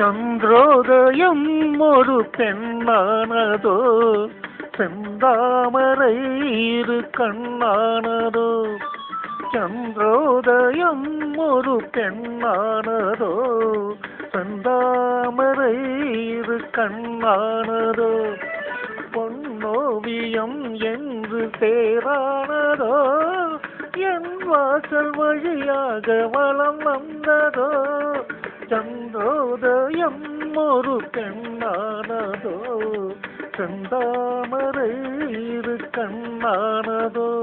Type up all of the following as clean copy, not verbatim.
சந்திரோதயம் ஒரு பெண்ணானதோ, செந்தாமரை இரு கண்ணானதோ. சந்திரோதயம் ஒரு பெண்ணானதோ, செந்தாமரை இரு கண்ணானதோ. பொன்னோவியம் என்று பேரானதோ, என் வாசல் வழியாக வலம் வந்ததோ. சந்திரோதயம் ஒரு பெண்ணானதோ, செந்தாமரை இரு கண்ணானதோ.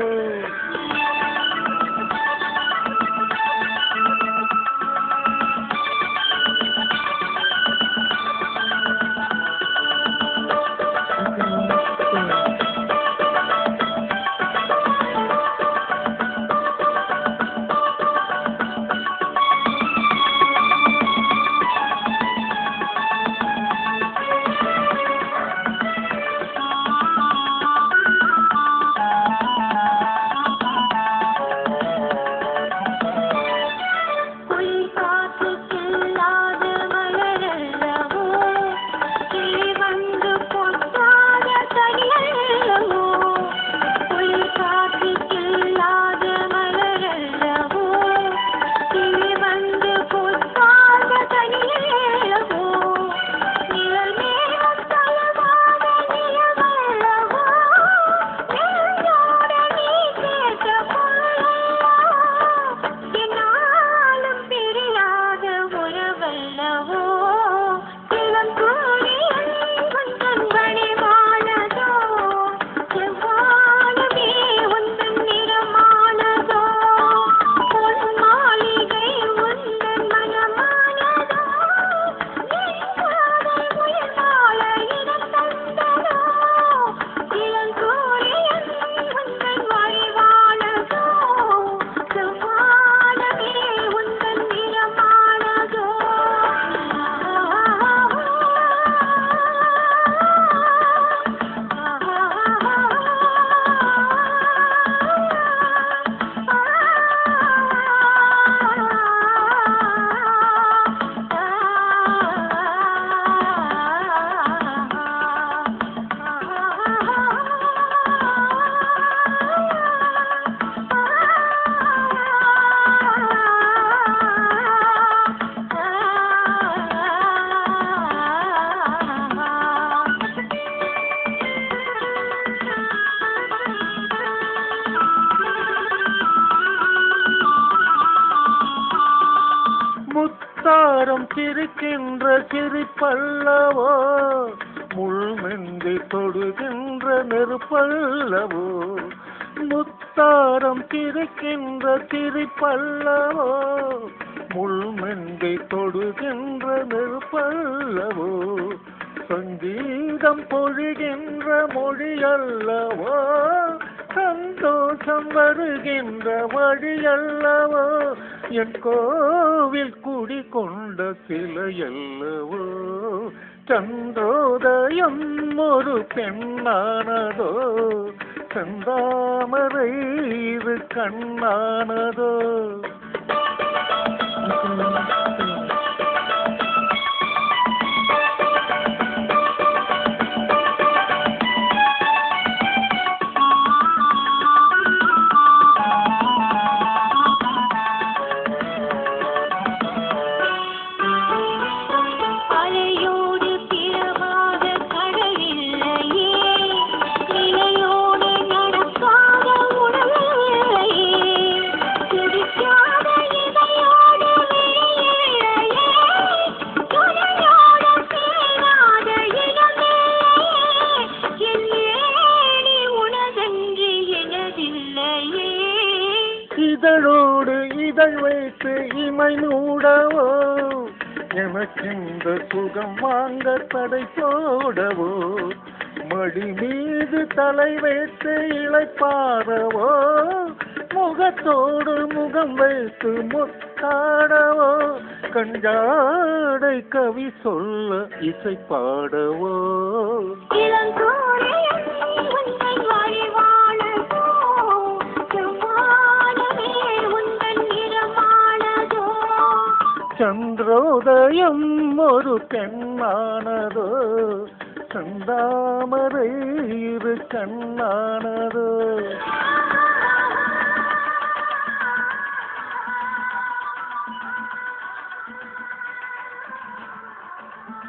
முத்தாரம் சிரிக்கின்ற சிரிப்பல்லவோ, முள்மெந்தை தொடுகின்ற நெருப்பல்லவோ. முத்தாரம் சிரிக்கின்ற சிரிப்பல்லவோ, முள்மெந்தை தொடுகின்ற நெருப்பல்லவோ. சங்கீதம் பொழிகின்ற மொழியல்லவோ, சந்தோஷம் வருகின்ற வழியல்லவோ. என் கோவில் குடி கொண்ட சிலையல்லவோ. சந்திரோதயம் ஒரு பெண்ணானதோ, செந்தாமரை இரு கண்ணானதோ. இதழோடு இதழ் வைத்து இமை மூடவோ, எனக்கிந்த சுகம் வாங்க தடை போடவோ. மடி மீது தலை வைத்து இளைப்பாறவோ, முகத்தோடு முகம் வைத்து முத்தாடவோ. கஞ்சாடை கவி சொல்ல இசை பாடவோ. சந்திரோதயம் ஒரு பெண்ணானதோ செந்தாமரை இரு கண்ணானதோ